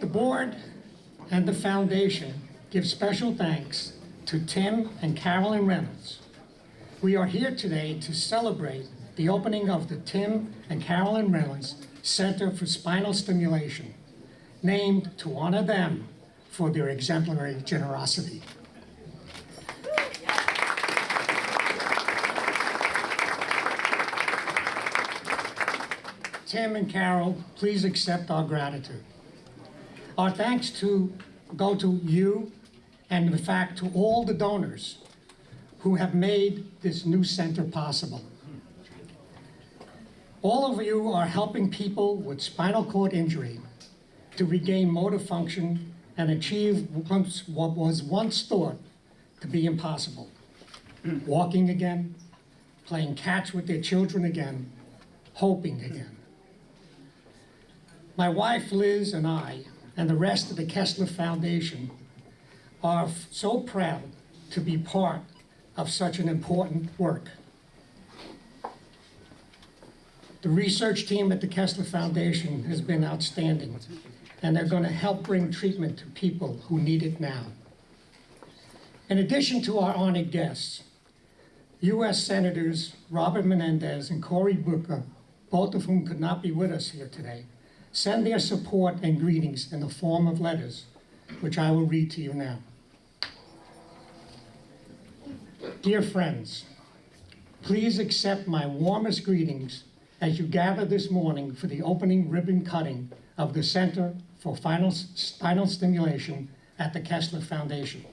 The board and the foundation give special thanks to Tim and Caroline Reynolds. We are here today to celebrate the opening of the Tim and Caroline Reynolds Center for Spinal Stimulation, named to honor them for their exemplary generosity. Tim and Carol, please accept our gratitude. Our thanks go to you and, in fact, to all the donors who have made this new center possible. All of you are helping people with spinal cord injury to regain motor function and achieve what was once thought to be impossible. Walking again, playing catch with their children again, hoping again. My wife Liz and I and the rest of the Kessler Foundation are so proud to be part of such an important work. The research team at the Kessler Foundation has been outstanding, and they're going to help bring treatment to people who need it now. In addition to our honored guests, U.S. Senators Robert Menendez and Cory Booker, both of whom could not be with us here today, send their support and greetings in the form of letters, which I will read to you now. Dear friends, please accept my warmest greetings as you gather this morning for the opening ribbon cutting of the Center for Spinal Stimulation at the Kessler Foundation.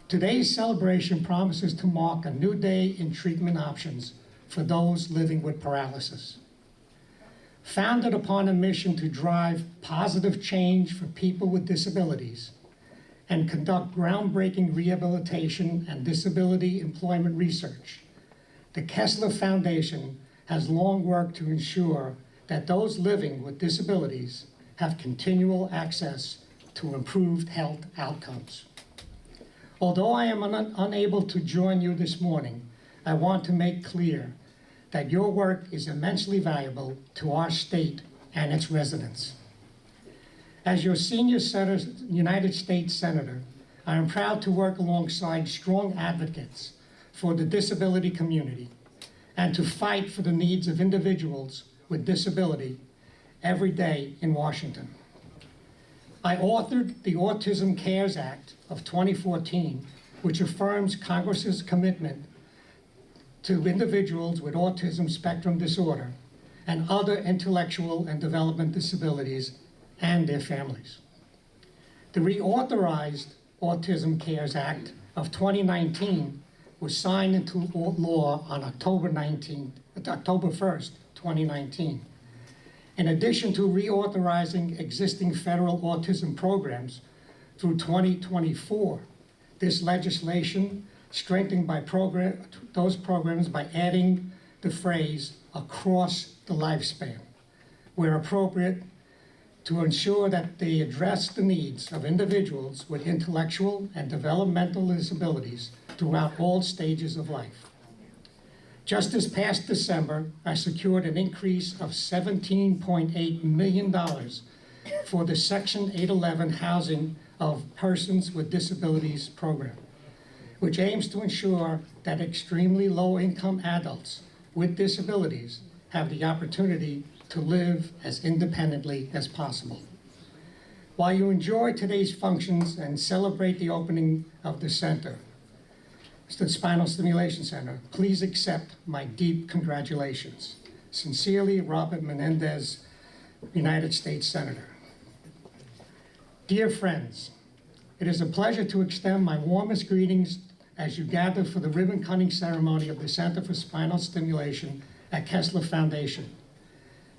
Today's celebration promises to mark a new day in treatment options for those living with paralysis. Founded upon a mission to drive positive change for people with disabilities and conduct groundbreaking rehabilitation and disability employment research, the Kessler Foundation has long worked to ensure that those living with disabilities have continual access to improved health outcomes. Although I am unable to join you this morning, I want to make clear that your work is immensely valuable to our state and its residents. As your senior United States Senator, I am proud to work alongside strong advocates for the disability community and to fight for the needs of individuals with disability every day in Washington. I authored the Autism Cares Act of 2014, which affirms Congress's commitment to individuals with autism spectrum disorder and other intellectual and development disabilities and their families. The reauthorized Autism Cares Act of 2019 was signed into law on October 1st, 2019. In addition to reauthorizing existing federal autism programs through 2024, this legislation strengthened those programs by adding the phrase across the lifespan, where appropriate, to ensure that they address the needs of individuals with intellectual and developmental disabilities throughout all stages of life. Just this past December, I secured an increase of $17.8 million for the Section 811 Housing of Persons with Disabilities program, which aims to ensure that extremely low-income adults with disabilities have the opportunity to live as independently as possible. While you enjoy today's functions and celebrate the opening of the center, the Spinal Stimulation Center, please accept my deep congratulations. Sincerely, Robert Menendez, United States Senator. Dear friends, it is a pleasure to extend my warmest greetings as you gather for the ribbon cutting ceremony of the Center for Spinal Stimulation at Kessler Foundation.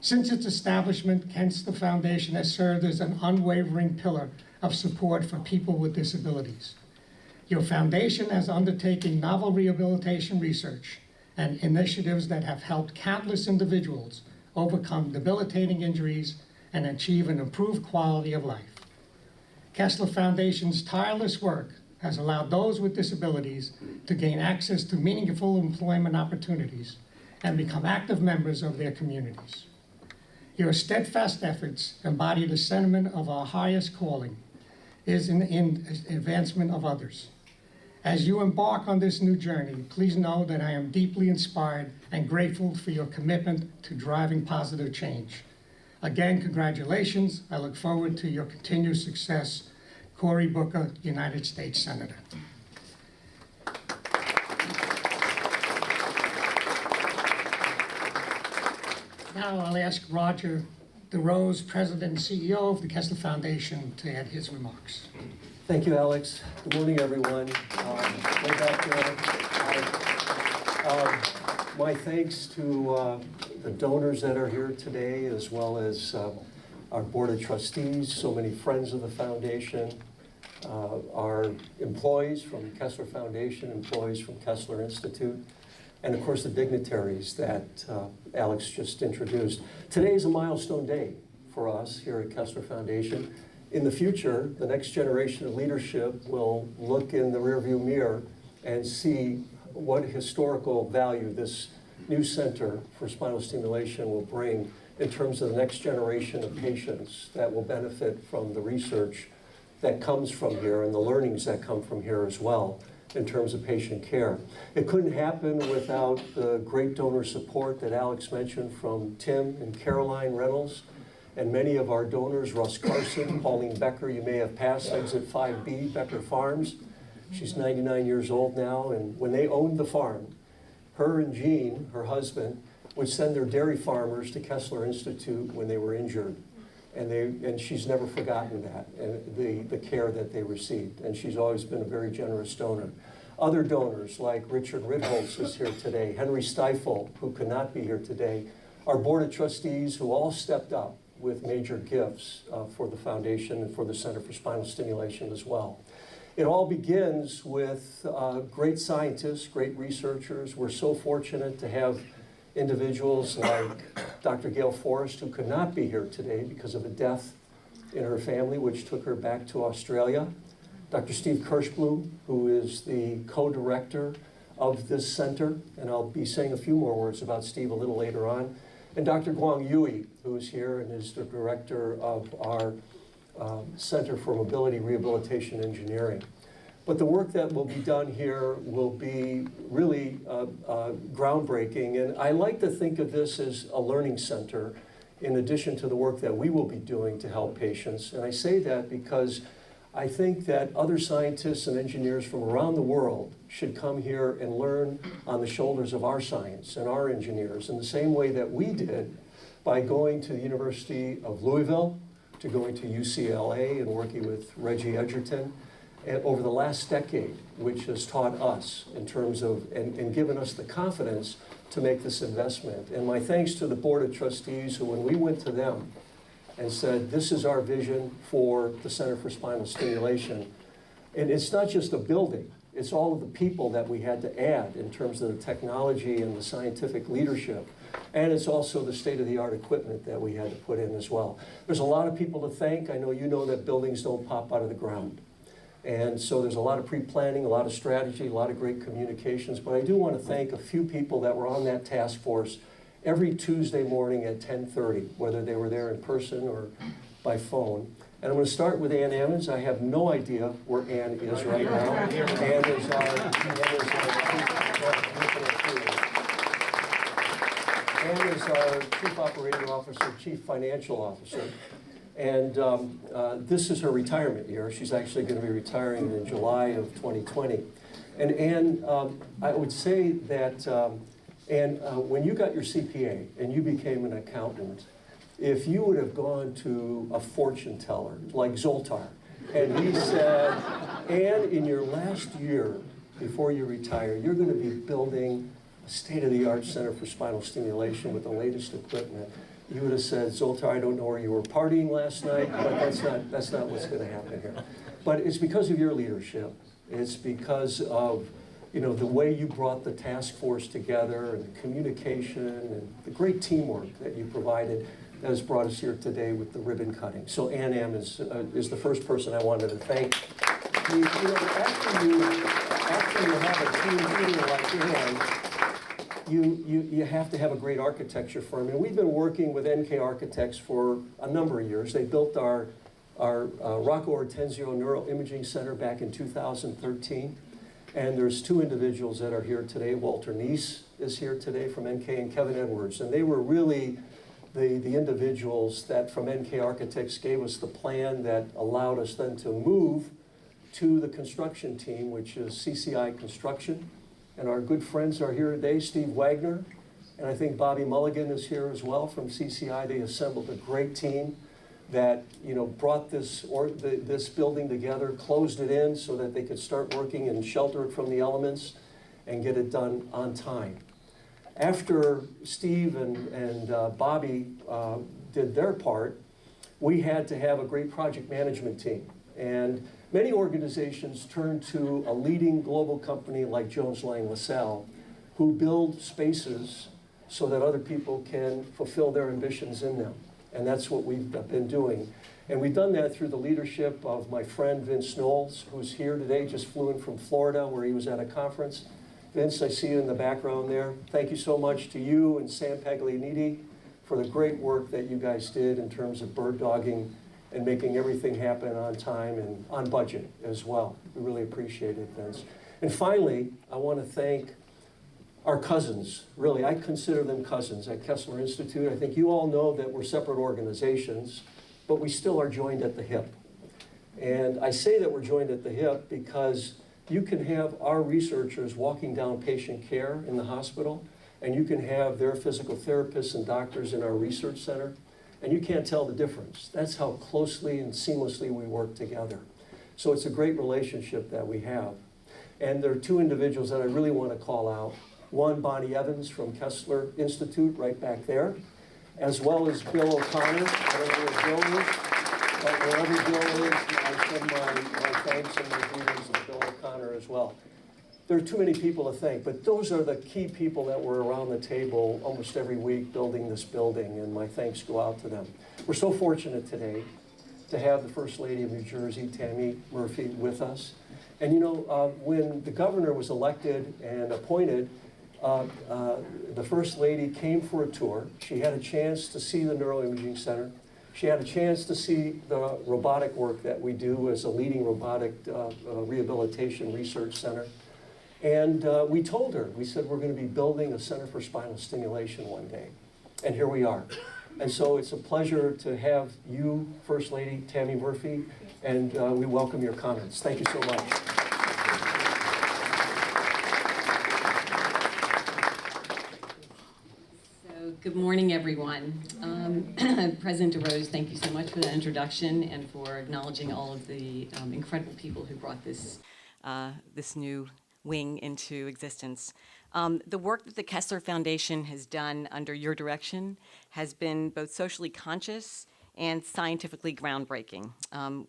Since its establishment, Kessler Foundation has served as an unwavering pillar of support for people with disabilities. Your foundation has undertaken novel rehabilitation research and initiatives that have helped countless individuals overcome debilitating injuries and achieve an improved quality of life. Kessler Foundation's tireless work has allowed those with disabilities to gain access to meaningful employment opportunities and become active members of their communities. Your steadfast efforts embody the sentiment of our highest calling, is in advancement of others. As you embark on this new journey, please know that I am deeply inspired and grateful for your commitment to driving positive change. Again, congratulations. I look forward to your continued success. Cory Booker, United States Senator. Now I'll ask Roger DeRose, President and CEO of the Kessler Foundation, to add his remarks. Thank you, Alex. Good morning, everyone. My thanks to the donors that are here today, as well as our Board of Trustees, so many friends of the foundation, our employees from Kessler Foundation, employees from Kessler Institute, and of course the dignitaries that Alex just introduced. Today is a milestone day for us here at Kessler Foundation. In the future, the next generation of leadership will look in the rearview mirror and see what historical value this new Center for Spinal Stimulation will bring in terms of the next generation of patients that will benefit from the research that comes from here and the learnings that come from here as well in terms of patient care. It couldn't happen without the great donor support that Alex mentioned from Tim and Caroline Reynolds, and many of our donors, Russ Carson, Pauline Becker, you may have passed exit 5B, Becker Farms. She's 99 years old now, and when they owned the farm, her and Gene, her husband, would send their dairy farmers to Kessler Institute when they were injured. And she's never forgotten that, and the care that they received. And she's always been a very generous donor. Other donors like Richard Ritholtz is here today, Henry Stiefel, who could not be here today, our Board of Trustees who all stepped up with major gifts for the foundation and for the Center for Spinal Stimulation as well. It all begins with great scientists, great researchers. We're so fortunate to have individuals like Dr. Gail Forrest, who could not be here today because of a death in her family, which took her back to Australia. Dr. Steven Kirshblum, who is the co-director of this center, and I'll be saying a few more words about Steve a little later on. And Dr. Guang Yui, who is here and is the director of our Center for Mobility Rehabilitation Engineering. But the work that will be done here will be really groundbreaking. And I like to think of this as a learning center in addition to the work that we will be doing to help patients. And I say that because I think that other scientists and engineers from around the world should come here and learn on the shoulders of our science and our engineers in the same way that we did by going to the University of Louisville, to going to UCLA and working with Reggie Edgerton over the last decade, which has taught us in terms of, and given us the confidence to make this investment. And my thanks to the Board of Trustees who, when we went to them and said, this is our vision for the Center for Spinal Stimulation, and it's not just a building, it's all of the people that we had to add in terms of the technology and the scientific leadership. And it's also the state-of-the-art equipment that we had to put in as well. There's a lot of people to thank. I know you know that buildings don't pop out of the ground. And so there's a lot of pre-planning, a lot of strategy, a lot of great communications. But I do want to thank a few people that were on that task force every Tuesday morning at 10:30, whether they were there in person or by phone. And I'm going to start with Ann Ammons. I have no idea where Ann is right now. Ann is our Chief Operating Officer, Chief Financial Officer. And this is her retirement year. She's actually going to be retiring in July of 2020. And Ann, I would say that, Ann, when you got your CPA and you became an accountant, if you would have gone to a fortune teller like Zoltar, and he said, Ann, in your last year before you retire, you're going to be building a state-of-the-art Center for Spinal Stimulation with the latest equipment, you would have said, Zoltar, I don't know where you were partying last night, but that's not what's going to happen here. But it's because of your leadership. It's because of the way you brought the task force together and the communication and the great teamwork that you provided that has brought us here today with the ribbon cutting. So Ann is the first person I wanted to thank. After you have a team here like Ann, you have to have a great architecture firm. And we've been working with NK Architects for a number of years. They built our Rocco Hortensio Neuroimaging Center back in 2013. And there's two individuals that are here today. Walter Neese is here today from NK, and Kevin Edwards. And they were really the individuals that from NK Architects gave us the plan that allowed us then to move to the construction team, which is CCI Construction. And our good friends are here today, Steve Wagner, and I think Bobby Mulligan is here as well from CCI. They assembled a great team that brought this building together, closed it in so that they could start working and shelter it from the elements and get it done on time. After Steve and Bobby did their part, we had to have a great project management team. And many organizations turn to a leading global company like Jones Lang LaSalle, who build spaces so that other people can fulfill their ambitions in them. And that's what we've been doing. And we've done that through the leadership of my friend Vince Knowles, who's here today, just flew in from Florida where he was at a conference. Vince, I see you in the background there. Thank you so much to you and Sam Paglianiti for the great work that you guys did in terms of bird dogging and making everything happen on time and on budget as well. We really appreciate it, Vince. And finally, I want to thank our cousins. Really, I consider them cousins at Kessler Institute. I think you all know that we're separate organizations, but we still are joined at the hip. And I say that we're joined at the hip because you can have our researchers walking down patient care in the hospital, and you can have their physical therapists and doctors in our research center, and you can't tell the difference. That's how closely and seamlessly we work together. So it's a great relationship that we have. And there are two individuals that I really want to call out. One, Bonnie Evans from Kessler Institute, right back there, as well as Bill O'Connor. I don't know where Bill is, but wherever Bill is, I send my thanks and my greetings to Bill O'Connor as well. There are too many people to thank, but those are the key people that were around the table almost every week building this building, and my thanks go out to them. We're so fortunate today to have the First Lady of New Jersey, Tammy Murphy, with us. And when the governor was elected and appointed, the First Lady came for a tour. She had a chance to see the Neuroimaging Center. She had a chance to see the robotic work that we do as a leading robotic rehabilitation research center. And we told her, we said, we're going to be building a Center for Spinal Stimulation one day. And here we are. And so it's a pleasure to have you, First Lady Tammy Murphy, and we welcome your comments. Thank you so much. Good morning, everyone. President DeRose, thank you so much for the introduction and for acknowledging all of the incredible people who brought this new wing into existence. The work that the Kessler Foundation has done under your direction has been both socially conscious and scientifically groundbreaking.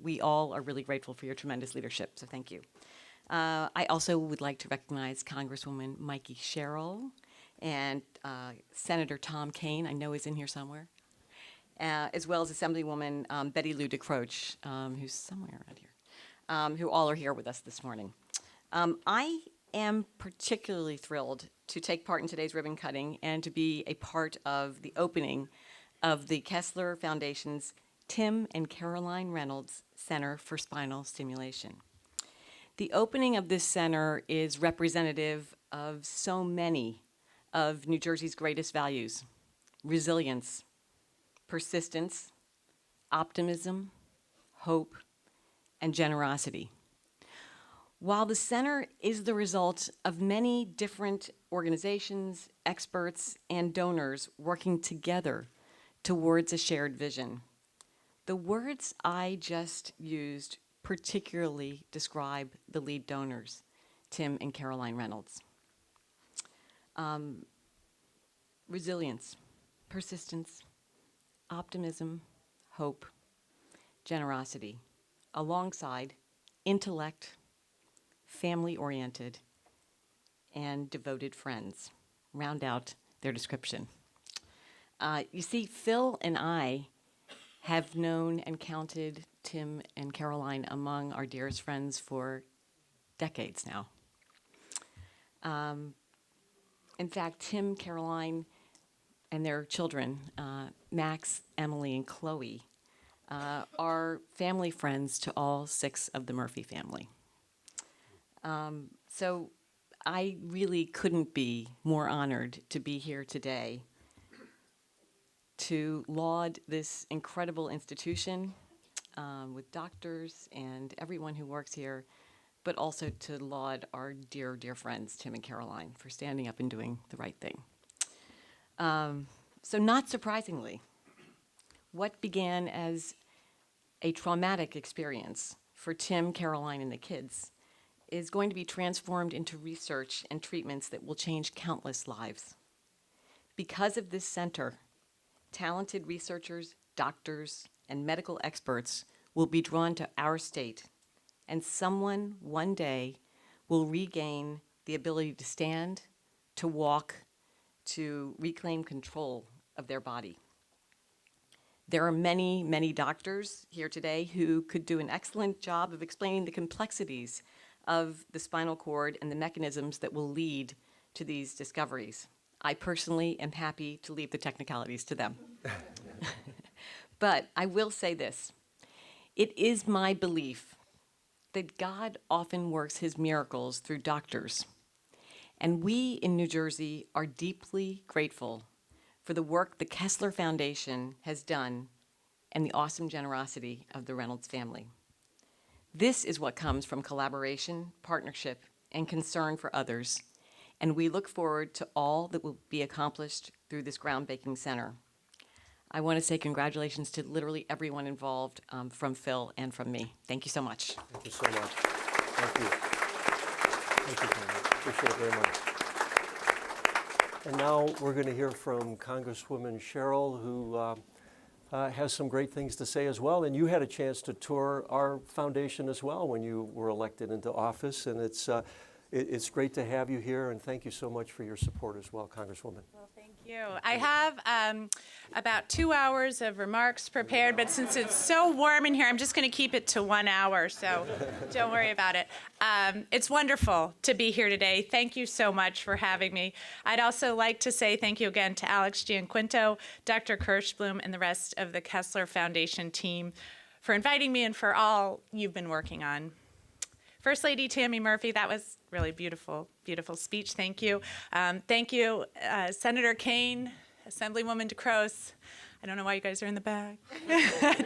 We all are really grateful for your tremendous leadership, so thank you. I also would like to recognize Congresswoman Mikey Sherrill and Senator Tom Kane, I know is in here somewhere, as well as Assemblywoman Betty Lou DeCroce, who's somewhere around here, who all are here with us this morning. I am particularly thrilled to take part in today's ribbon cutting and to be a part of the opening of the Kessler Foundation's Tim and Caroline Reynolds Center for Spinal Stimulation. The opening of this center is representative of so many of New Jersey's greatest values: resilience, persistence, optimism, hope, and generosity. While the center is the result of many different organizations, experts, and donors working together towards a shared vision, the words I just used particularly describe the lead donors, Tim and Caroline Reynolds. Resilience, persistence, optimism, hope, generosity, alongside intellect, family-oriented, and devoted friends round out their description. You see, Phil and I have known and counted Tim and Caroline among our dearest friends for decades now. In fact, Tim, Caroline, and their children, Max, Emily, and Chloe, are family friends to all 6 of the Murphy family. So I really couldn't be more honored to be here today to laud this incredible institution with doctors and everyone who works here, but also to laud our dear, dear friends, Tim and Caroline, for standing up and doing the right thing. So not surprisingly, what began as a traumatic experience for Tim, Caroline, and the kids is going to be transformed into research and treatments that will change countless lives. Because of this center, talented researchers, doctors, and medical experts will be drawn to our state, and someone one day will regain the ability to stand, to walk, to reclaim control of their body. There are many, many doctors here today who could do an excellent job of explaining the complexities of the spinal cord and the mechanisms that will lead to these discoveries. I personally am happy to leave the technicalities to them. But I will say this. It is my belief that God often works his miracles through doctors. And we in New Jersey are deeply grateful for the work the Kessler Foundation has done and the awesome generosity of the Reynolds family. This is what comes from collaboration, partnership, and concern for others, and we look forward to all that will be accomplished through this groundbreaking center. I want to say congratulations to literally everyone involved, from Phil and from me. Thank you so much. Thank you so much. Thank you. Thank you, Tony. Appreciate it very much. And now we're going to hear from Congresswoman Cheryl, who has some great things to say as well. And you had a chance to tour our foundation as well when you were elected into office. And it's great to have you here. And thank you so much for your support as well, Congresswoman. Well, thank you. I have about 2 hours of remarks prepared, but since it's so warm in here, I'm just going to keep it to 1 hour, so don't worry about it. It's wonderful to be here today. Thank you so much for having me. I'd also like to say thank you again to Alex Gianquinto, Dr. Kirshblum, and the rest of the Kessler Foundation team for inviting me and for all you've been working on. First Lady Tammy Murphy, that was really beautiful, beautiful speech. Thank you. Thank you, Senator Kane, Assemblywoman DeCrose. I don't know why you guys are in the back.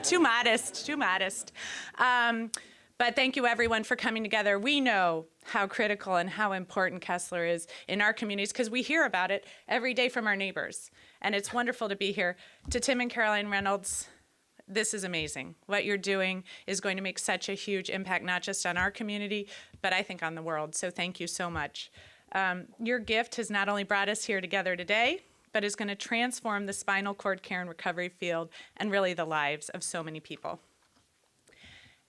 Too modest, too modest. But thank you, everyone, for coming together. We know how critical and how important Kessler is in our communities because we hear about it every day from our neighbors. And it's wonderful to be here. To Tim and Caroline Reynolds, this is amazing. What you're doing is going to make such a huge impact, not just on our community, but I think on the world. So thank you so much. Your gift has not only brought us here together today, but is going to transform the spinal cord care and recovery field and really the lives of so many people.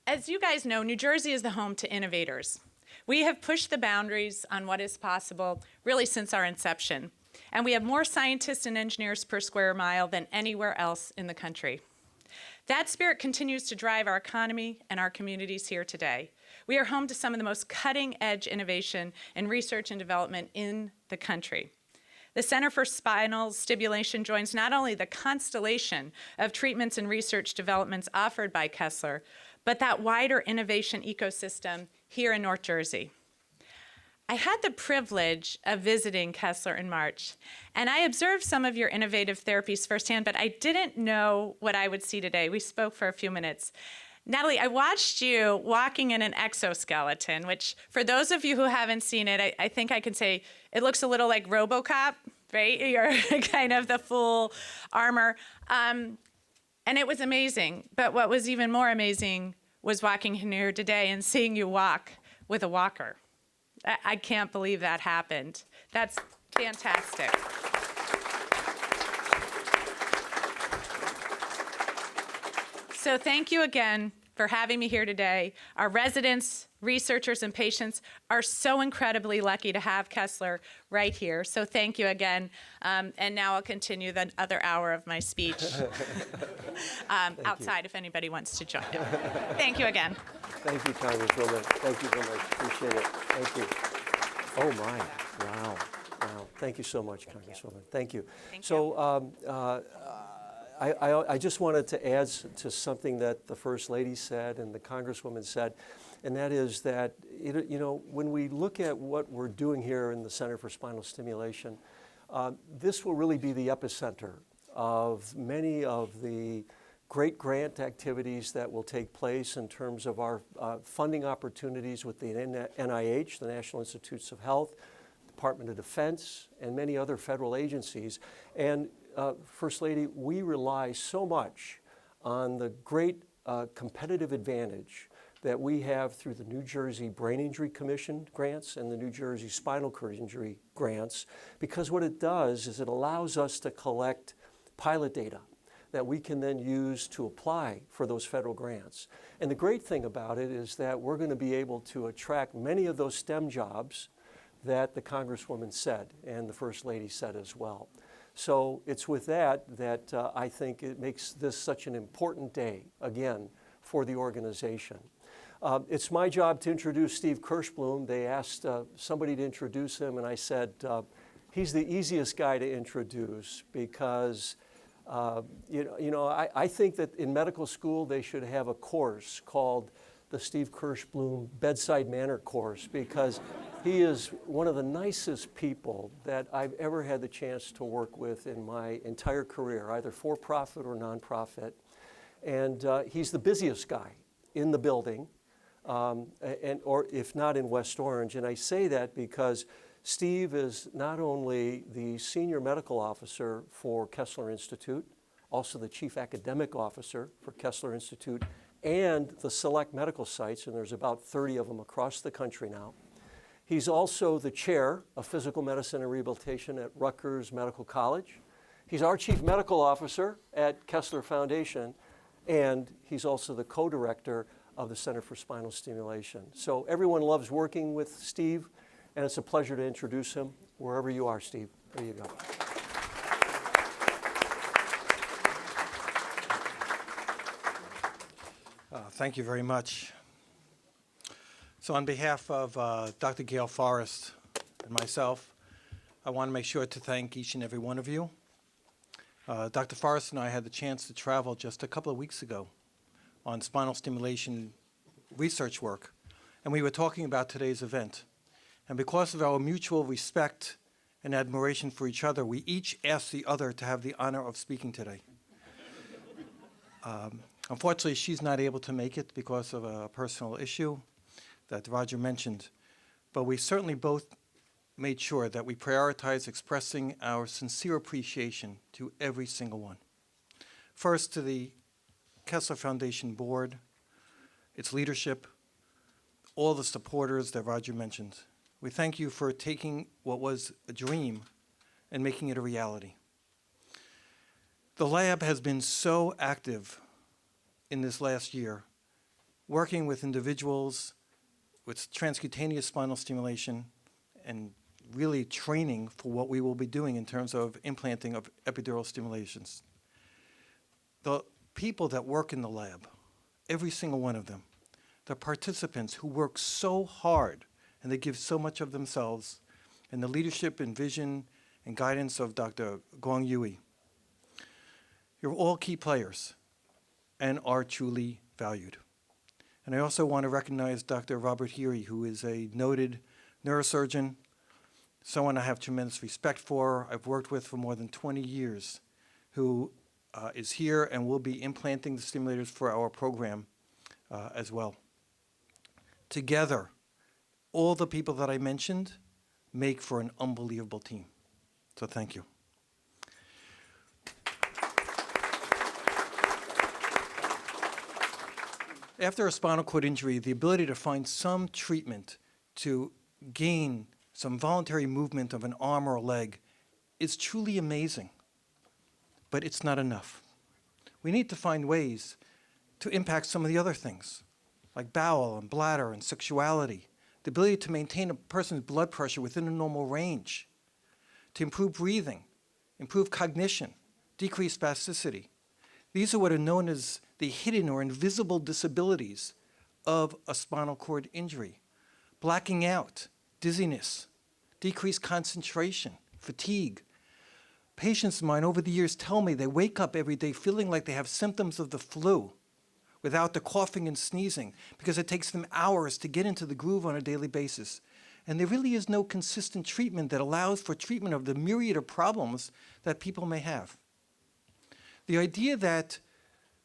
As you guys know, New Jersey is the home to innovators. We have pushed the boundaries on what is possible really since our inception. And we have more scientists and engineers per square mile than anywhere else in the country. That spirit continues to drive our economy and our communities here today. We are home to some of the most cutting-edge innovation and research and development in the country. The Center for Spinal Stimulation joins not only the constellation of treatments and research developments offered by Kessler, but that wider innovation ecosystem here in North Jersey. I had the privilege of visiting Kessler in March, and I observed some of your innovative therapies firsthand, but I didn't know what I would see today. We spoke for a few minutes. Natalie, I watched you walking in an exoskeleton, which for those of you who haven't seen it, I think I can say it looks a little like RoboCop, right? You're kind of the full armor. And it was amazing. But what was even more amazing was walking in here today and seeing you walk with a walker. I can't believe that happened. That's fantastic. So thank you again for having me here today. Our residents, researchers, and patients are so incredibly lucky to have Kessler right here. So thank you again. And now I'll continue the other hour of my speech outside if anybody wants to join. Thank you again. Thank you, Congresswoman. Thank you very much. Appreciate it. Thank you. Oh, my. Wow. Wow, thank you so much, Congresswoman. Thank you. Thank So I just wanted to add to something that the First Lady said and the Congresswoman said, and that is that, when we look at what we're doing here in the Center for Spinal Stimulation, this will really be the epicenter of many of the great grant activities that will take place in terms of our funding opportunities with the NIH, the National Institutes of Health, Department of Defense, and many other federal agencies. And First Lady, we rely so much on the great competitive advantage that we have through the New Jersey Brain Injury Commission grants and the New Jersey Spinal Cord Injury grants, because what it does is it allows us to collect pilot data that we can then use to apply for those federal grants. And the great thing about it is that we're going to be able to attract many of those STEM jobs that the Congresswoman said and the First Lady said as well. So it's with that I think it makes this such an important day, again, for the organization. It's my job to introduce Steve Kirshblum. They asked somebody to introduce him, and I said, he's the easiest guy to introduce because I think that in medical school they should have a course called the Steve Kirshblum Bedside Manner Course, because he is one of the nicest people that I've ever had the chance to work with in my entire career, either for-profit or nonprofit. And he's the busiest guy in the building, or if not in West Orange. And I say that because Steve is not only the senior medical officer for Kessler Institute, also the chief academic officer for Kessler Institute, and the select medical sites, and there's about 30 of them across the country now. He's also the chair of physical medicine and rehabilitation at Rutgers Medical College. He's our chief medical officer at Kessler Foundation, and he's also the co-director of the Center for Spinal Stimulation. So everyone loves working with Steve, and it's a pleasure to introduce him wherever you are, Steve. There you go. Thank you very much. So on behalf of Dr. Gail Forrest and myself, I want to make sure to thank each and every one of you. Dr. Forrest and I had the chance to travel just a couple of weeks ago on spinal stimulation research work, and we were talking about today's event. And because of our mutual respect and admiration for each other, we each asked the other to have the honor of speaking today. Unfortunately, she's not able to make it because of a personal issue that Roger mentioned, but we certainly both made sure that we prioritize expressing our sincere appreciation to every single one. First, to the Kessler Foundation board, its leadership, all the supporters that Roger mentioned. We thank you for taking what was a dream and making it a reality. The lab has been so active in this last year, working with individuals with transcutaneous spinal stimulation and really training for what we will be doing in terms of implanting of epidural stimulations. The people that work in the lab, every single one of them, the participants who work so hard and they give so much of themselves, and the leadership and vision and guidance of Dr. Guang Yui. You're all key players and are truly valued. And I also want to recognize Dr. Robert Heery, who is a noted neurosurgeon, someone I have tremendous respect for, I've worked with for more than 20 years, who is here and will be implanting the stimulators for our program as well. Together, all the people that I mentioned make for an unbelievable team. So thank you. After a spinal cord injury, the ability to find some treatment to gain some voluntary movement of an arm or a leg is truly amazing, but it's not enough. We need to find ways to impact some of the other things, like bowel and bladder and sexuality, the ability to maintain a person's blood pressure within a normal range, to improve breathing, improve cognition, decrease spasticity. These are what are known as the hidden or invisible disabilities of a spinal cord injury. Blacking out, dizziness, decreased concentration, fatigue. Patients of mine over the years tell me they wake up every day feeling like they have symptoms of the flu without the coughing and sneezing because it takes them hours to get into the groove on a daily basis. And there really is no consistent treatment that allows for treatment of the myriad of problems that people may have. The idea that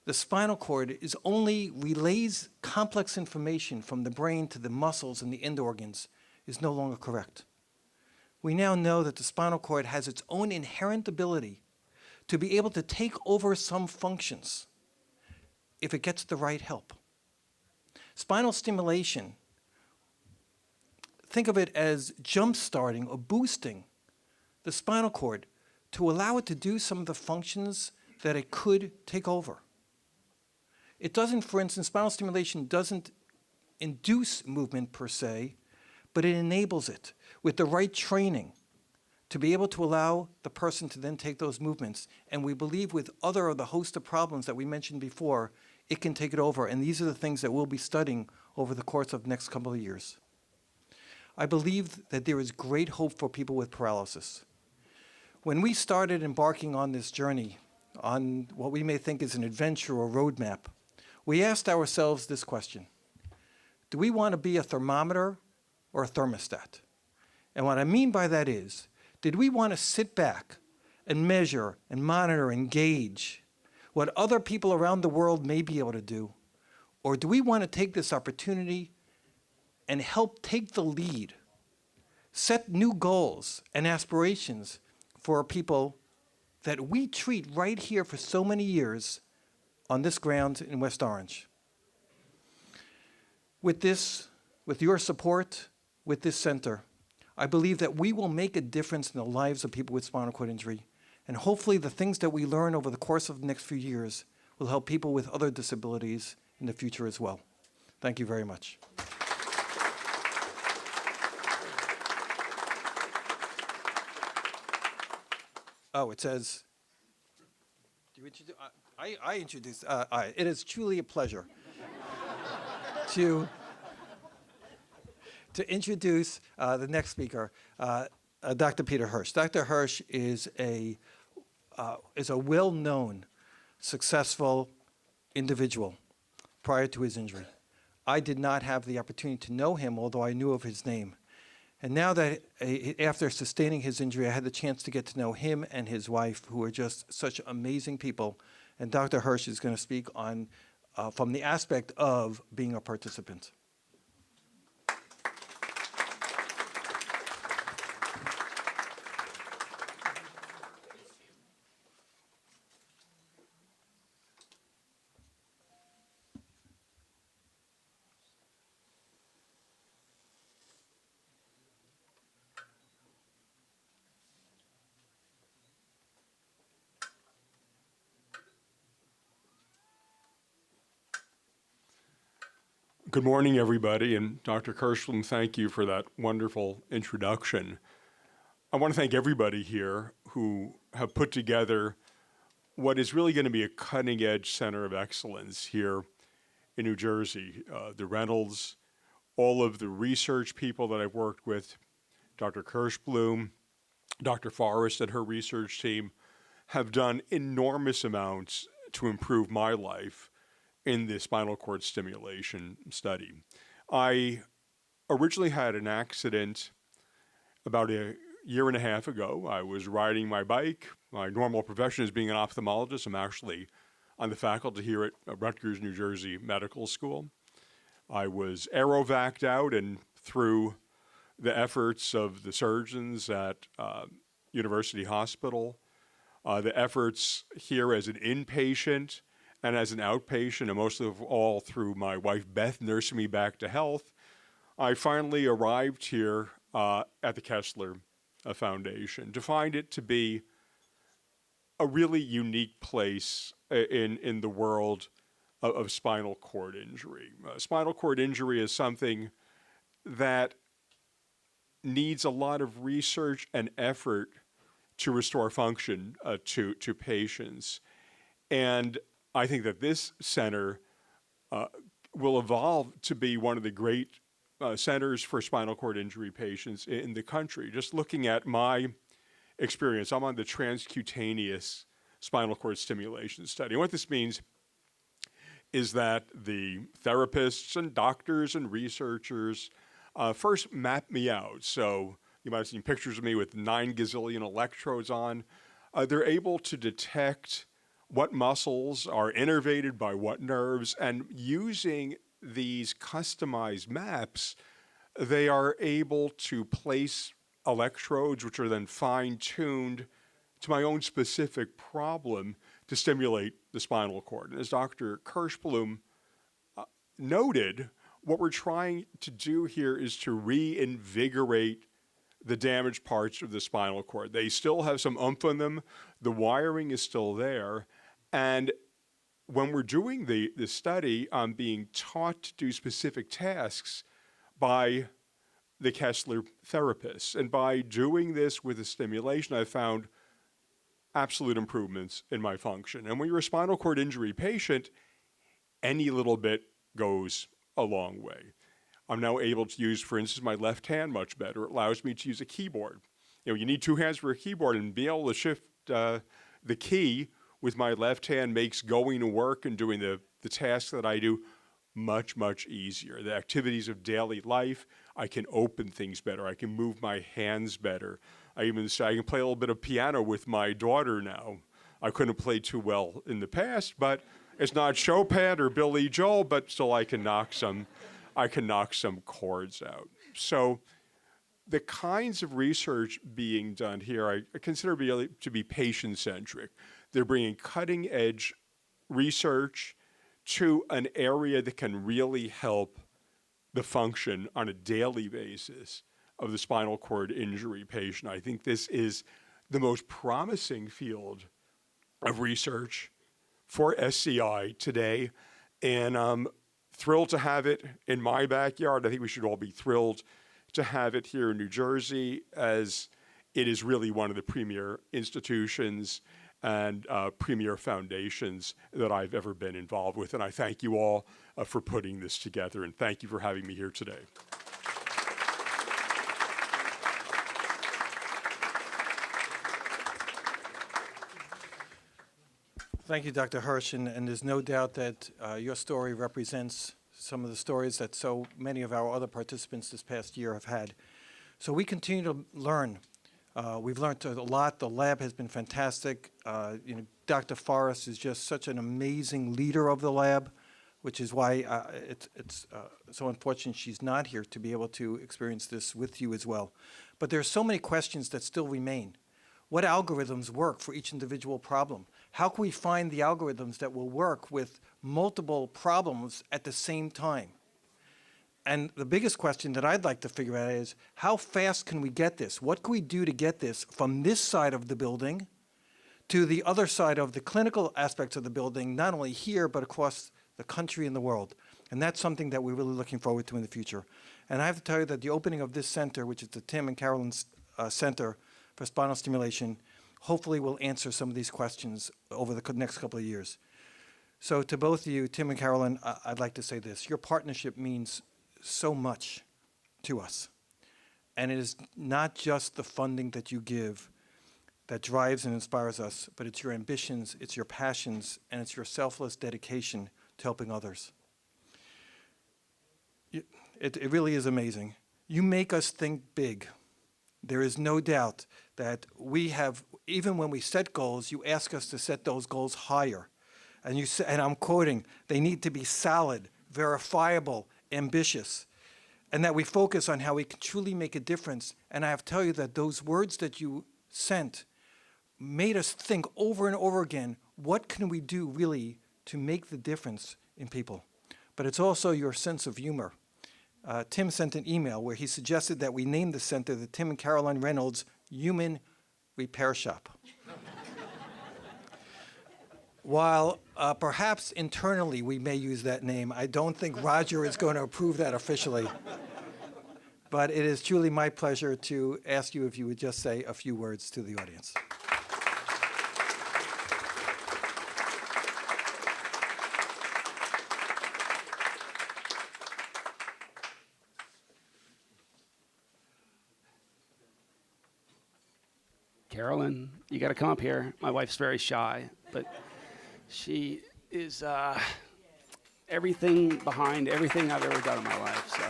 the spinal cord is only relays complex information from the brain to the muscles and the end organs is no longer correct. We now know that the spinal cord has its own inherent ability to be able to take over some functions if it gets the right help. Spinal stimulation, think of it as jump-starting or boosting the spinal cord to allow it to do some of the functions that it could take over. It doesn't, for instance, spinal stimulation doesn't induce movement per se, but it enables it with the right training to be able to allow the person to then take those movements. And we believe with other of the host of problems that we mentioned before, it can take it over. And these are the things that we'll be studying over the course of the next couple of years. I believe that there is great hope for people with paralysis. When we started embarking on this journey, on what we may think is an adventure or roadmap, we asked ourselves this question: do we want to be a thermometer or a thermostat? And what I mean by that is, did we want to sit back and measure and monitor and gauge what other people around the world may be able to do? Or do we want to take this opportunity and help take the lead, set new goals and aspirations for people that we treat right here for so many years on this ground in West Orange? With this, with your support, with this center, I believe that we will make a difference in the lives of people with spinal cord injury. And hopefully the things that we learn over the course of the next few years will help people with other disabilities in the future as well. Thank you very much. Oh, it says, do you introduce? I introduce. It is truly a pleasure to introduce the next speaker, Dr. Peter Hirsch. Dr. Hirsch is a well-known, successful individual prior to his injury. I did not have the opportunity to know him, although I knew of his name. And now that after sustaining his injury, I had the chance to get to know him and his wife, who are just such amazing people. And Dr. Hirsch is going to speak on from the aspect of being a participant. Good morning, everybody, and Dr. Kirshblum, thank you for that wonderful introduction. I want to thank everybody here who have put together what is really going to be a cutting-edge center of excellence here in New Jersey. The Reynolds, all of the research people that I've worked with, Dr. Kirshblum, Dr. Forrest and her research team have done enormous amounts to improve my life in the spinal cord stimulation study. I originally had an accident about a year and a half ago. I was riding my bike. My normal profession is being an ophthalmologist. I'm actually on the faculty here at Rutgers, New Jersey Medical School. I was aerovac'd out, and through the efforts of the surgeons at University Hospital, the efforts here as an inpatient and as an outpatient, and most of all through my wife Beth nursing me back to health, I finally arrived here at the Kessler Foundation to find it to be a really unique place in the world of spinal cord injury. Spinal cord injury is something that needs a lot of research and effort to restore function to patients. And I think that this center will evolve to be one of the great centers for spinal cord injury patients in the country. Just looking at my experience, I'm on the transcutaneous spinal cord stimulation study. And what this means is that the therapists and doctors and researchers first map me out. So you might have seen pictures of me with 9 gazillion electrodes on. They're able to detect what muscles are innervated by what nerves, and using these customized maps, they are able to place electrodes, which are then fine-tuned to my own specific problem to stimulate the spinal cord. And as Dr. Kirshblum noted, what we're trying to do here is to reinvigorate the damaged parts of the spinal cord. They still have some oomph in them. The wiring is still there. And when we're doing the study, I'm being taught to do specific tasks by the Kessler therapists. And by doing this with the stimulation, I found absolute improvements in my function. And when you're a spinal cord injury patient, any little bit goes a long way. I'm now able to use, for instance, my left hand much better. It allows me to use a keyboard. You know, you need 2 hands for a keyboard, and being able to shift the key with my left hand makes going to work and doing the tasks that I do much, much easier. The activities of daily life, I can open things better. I can move my hands better. I can play a little bit of piano with my daughter now. I couldn't play too well in the past, but it's not Chopin or Billy Joel, but still I can knock some chords out. So the kinds of research being done here, I consider to be patient-centric. They're bringing cutting-edge research to an area that can really help the function on a daily basis of the spinal cord injury patient. I think this is the most promising field of research for SCI today, and I'm thrilled to have it in my backyard. I think we should all be thrilled to have it here in New Jersey, as it is really one of the premier institutions and premier foundations that I've ever been involved with. And I thank you all for putting this together, and thank you for having me here today. Thank you, Dr. Hirsch, and there's no doubt that your story represents some of the stories that so many of our other participants this past year have had. So we continue to learn. We've learned a lot. The lab has been fantastic. Dr. Forrest is just such an amazing leader of the lab, which is why it's so unfortunate she's not here to be able to experience this with you as well. But there are so many questions that still remain. What algorithms work for each individual problem? How can we find the algorithms that will work with multiple problems at the same time? And the biggest question that I'd like to figure out is, how fast can we get this? What can we do to get this from this side of the building to the other side of the clinical aspects of the building, not only here, but across the country and the world? And that's something that we're really looking forward to in the future. And I have to tell you that the opening of this center, which is the Tim and Caroline Center for Spinal Stimulation, hopefully will answer some of these questions over the next couple of years. So to both of you, Tim and Caroline, I'd like to say this. Your partnership means so much to us. And it is not just the funding that you give that drives and inspires us, but it's your ambitions, it's your passions, and it's your selfless dedication to helping others. It really is amazing. You make us think big. There is no doubt that we have, even when we set goals, you ask us to set those goals higher. And you say, and I'm quoting, they need to be solid, verifiable, ambitious, and that we focus on how we can truly make a difference. And I have to tell you that those words that you sent made us think over and over again, what can we do really to make the difference in people? But it's also your sense of humor. Tim sent an email where he suggested that we name the center the Tim and Caroline Reynolds Human Repair Shop. While perhaps internally we may use that name, I don't think Roger is going to approve that officially. But it is truly my pleasure to ask you if you would just say a few words to the audience. Carolyn, you got to come up here. My wife's very shy, but she is everything behind everything I've ever done in my life. So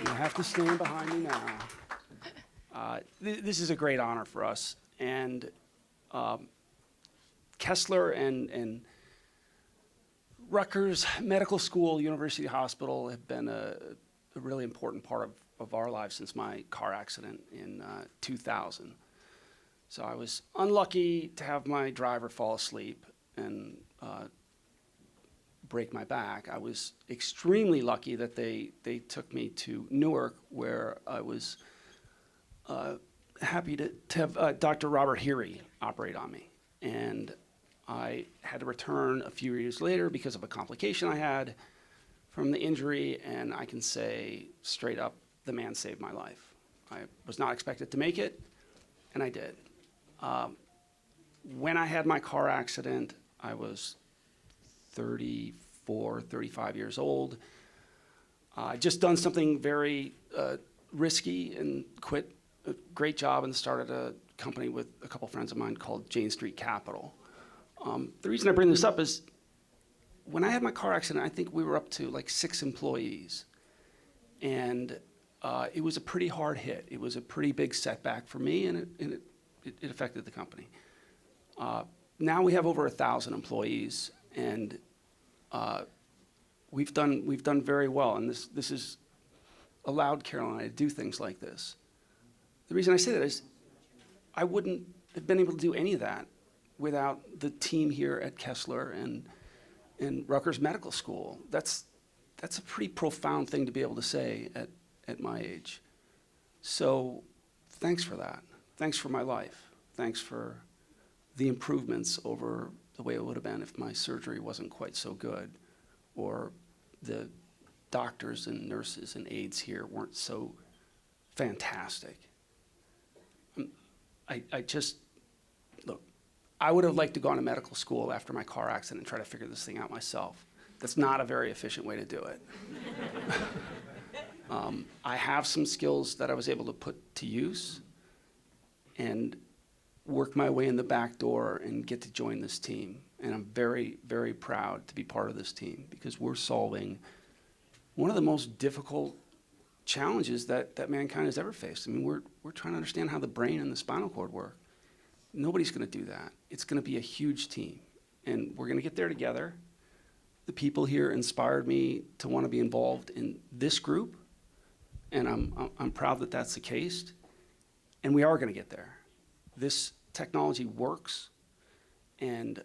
you have to stand behind me now. This is a great honor for us. And Kessler and Rutgers Medical School, University Hospital have been a really important part of our lives since my car accident in 2000. So I was unlucky to have my driver fall asleep and break my back. I was extremely lucky that they took me to Newark, where I was happy to have Dr. Robert Heery operate on me. And I had to return a few years later because of a complication I had from the injury, and I can say straight up, the man saved my life. I was not expected to make it, and I did. When I had my car accident, I was 34, 35 years old. I'd just done something very risky and quit a great job and started a company with a couple friends of mine called Jane Street Capital. The reason I bring this up is when I had my car accident, I think we were up to like 6 employees. And it was a pretty hard hit. It was a pretty big setback for me, and it affected the company. Now we have over 1,000 employees, and we've done very well. And this has allowed Caroline and I to do things like this. The reason I say that is I wouldn't have been able to do any of that without the team here at Kessler and Rutgers Medical School. That's a pretty profound thing to be able to say at my age. So thanks for that. Thanks for my life. Thanks for the improvements over the way it would have been if my surgery wasn't quite so good, or the doctors and nurses and aides here weren't so fantastic. I just, look, I would have liked to go on to medical school after my car accident and try to figure this thing out myself. That's not a very efficient way to do it. I have some skills that I was able to put to use and work my way in the back door and get to join this team. And I'm very, very proud to be part of this team because we're solving one of the most difficult challenges that mankind has ever faced. I mean, we're trying to understand how the brain and the spinal cord work. Nobody's going to do that. It's going to be a huge team, and we're going to get there together. The people here inspired me to want to be involved in this group, and I'm proud that that's the case, and we are going to get there. This technology works, and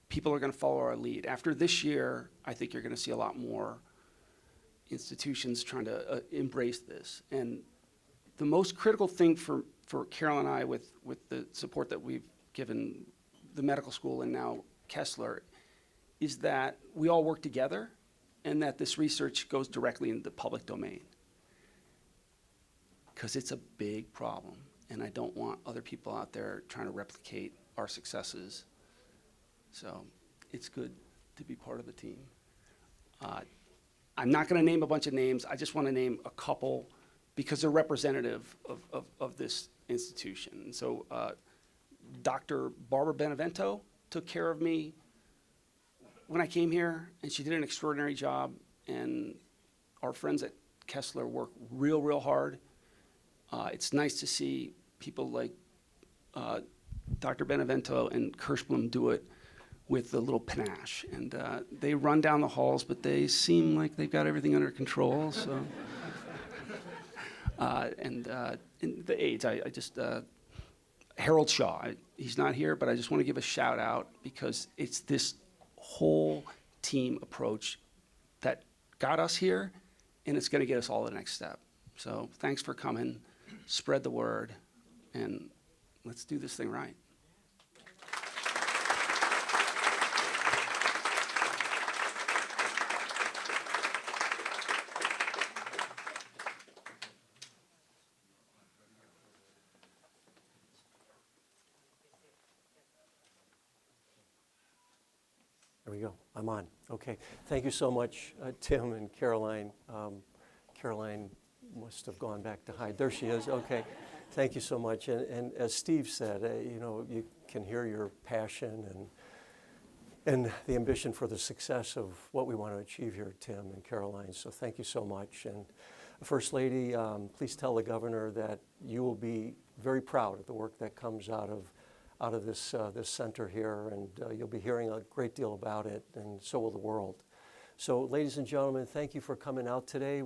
people are going to follow our lead. After this year, I think you're going to see a lot more institutions trying to embrace this. And the most critical thing for Carol and I, with the support that we've given the medical school and now Kessler, is that we all work together and that this research goes directly into the public domain. Because it's a big problem, and I don't want other people out there trying to replicate our successes. So it's good to be part of the team. I'm not going to name a bunch of names. I just want to name a couple because they're representative of this institution. And so Dr. Barbara Benevento took care of me when I came here, and she did an extraordinary job. And our friends at Kessler work real, real hard. It's nice to see people like Dr. Benevento and Kirshblum do it with a little panache. And they run down the halls, but they seem like they've got everything under control. So, and the aides, I just, Harold Shaw, he's not here, but I just want to give a shout out because it's this whole team approach that got us here, and it's going to get us all to the next step. So thanks for coming, spread the word, and let's do this thing right. There we go. I'm on. Okay. Thank you so much, Tim and Caroline. Caroline must have gone back to hide. There she is. Okay. Thank you so much. And as Steve said, you know, you can hear your passion and the ambition for the success of what we want to achieve here, Tim and Caroline. So thank you so much. And First Lady, please tell the governor that you will be very proud of the work that comes out of this center here, and you'll be hearing a great deal about it, and so will the world. So, ladies and gentlemen, thank you for coming out today. I'm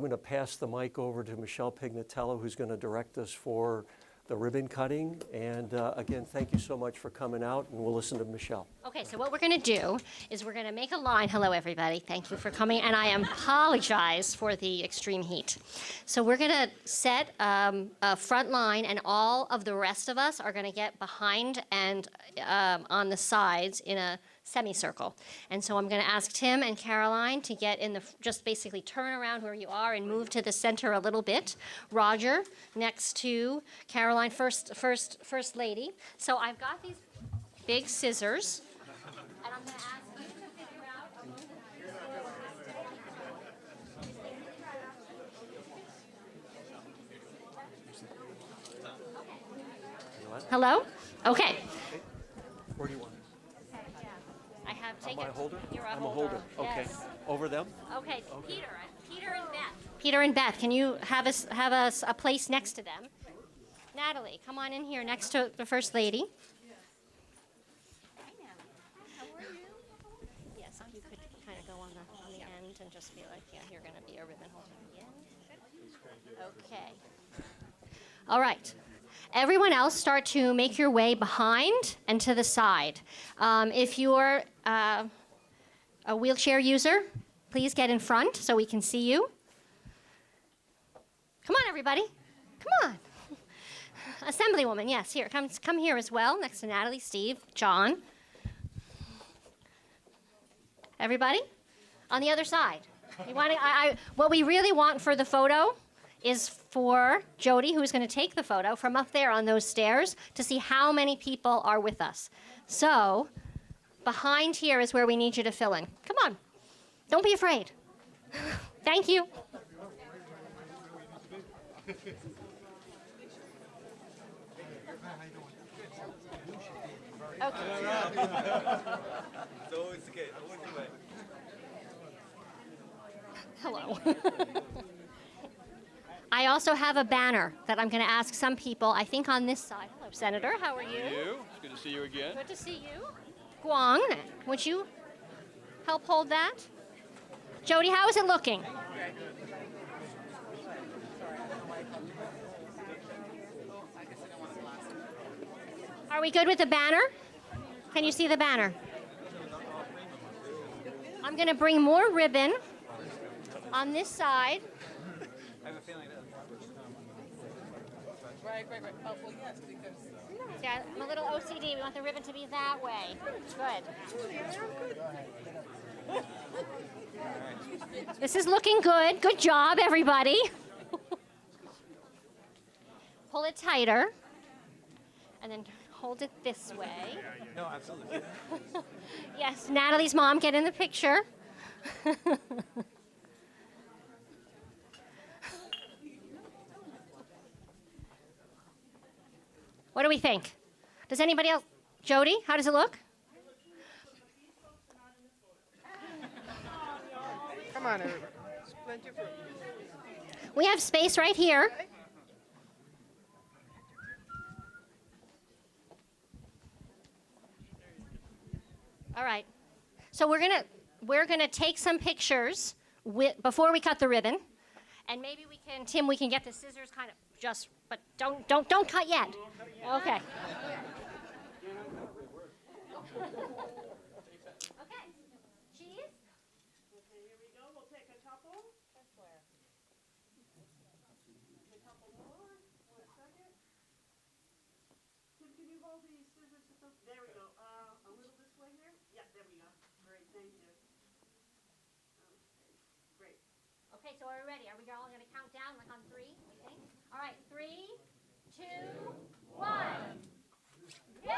going to pass the mic over to Michelle Pignatello, who's going to direct us for the ribbon cutting. And again, thank you so much for coming out, and we'll listen to Michelle. Okay, so what we're going to do is we're going to make a line. Hello, everybody. Thank you for coming. And I apologize for the extreme heat. So we're going to set a front line, and all of the rest of us are going to get behind and on the sides in a semicircle. And so I'm going to ask Tim and Caroline to get in just basically turn around where you are and move to the center a little bit. Roger next to Caroline, first lady. So I've got these big scissors, and I'm going to ask you to figure out a little bit. Hello? Okay. Where do you want? I have Am taken. I a holder? You're a I'm holder. a holder. Okay. Yes. Over them? Okay. Peter and Beth. Peter and Beth, can you have us a place next to them? Natalie, come on in here next to the First Lady. Hi, Natalie. How are you? Yes, if you could kind of go on the end and just be like, yeah, you're going to be a ribbon holder at the end. Okay. All right. Everyone else start to make your way behind and to the side. If you're a wheelchair user, please get in front so we can see you. Come on, everybody. Come on. Assemblywoman, yes, here. Come here as well, next to Natalie, Steve, John. Everybody? On the other side. What we really want for the photo is for Jody, who's going to take the photo from up there on those stairs, to see how many people are with us. So, behind here is where we need you to fill in. Come on. Don't be afraid. Thank you. Okay. Hello. I also have a banner that I'm going to ask some people, I think on this side. Hello, Senator. How are you? It's good to see you again. Good to see you. Guang, would you help hold that? Jody, how is it looking? Are we good with the banner? Can you see the banner? I'm going to bring more ribbon on this side. I have a feeling that. Right. Oh, well, yes, because. Yeah, I'm a little OCD. We want the ribbon to be that way. Good. This is looking good. Good job, everybody. Pull it tighter. And then hold it this way. No, absolutely. Yes, Natalie's mom, get in the picture. What do we think? Does anybody else? Jody, how does it look? Come on, everybody. Plenty of room. We have space right here. All right. So we're gonna take some pictures before we cut the ribbon, and maybe we can, Tim, we can get the scissors kind of just, but don't cut yet. Okay. Okay. Cheese. Okay, here we go. We'll take a couple. That's where. A couple more. 1 second. Tim, can you hold the scissors? There we go. A little this way here. Yeah, there we go. Great, thank you. Okay, great. Okay, so are we ready? Are we all going to count down like on 3, we think? All right, 3, 2, 1. Yay!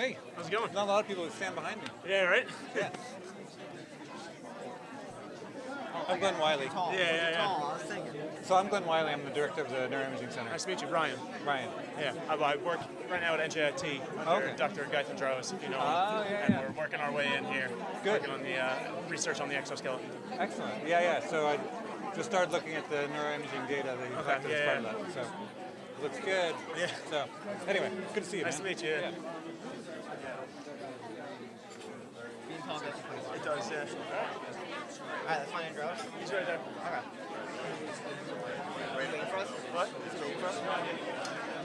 Hey, How's it going? not a lot of people that stand behind me. Yeah, right? Yeah. I'm Glenn Wiley. Yeah. So I'm Glenn Wiley. I'm the director of the Neuroimaging Center. Nice to meet you, Brian. Ryan. Yeah, I work right now at NJIT under Okay. Dr. Guy Thondros, if you know him. Oh, yeah, and yeah. we're working our way in here. Good. Working on the research on the exoskeleton. Excellent. Yeah. So I just started looking at the neuroimaging data that you collected as part of that. So it looks good. Yeah. So anyway, good to see you, Nice man. to meet you. Yeah. It does, yeah. Alright, that's my intro. He's right there. Okay. Are you waiting for us? What? Is he waiting for us?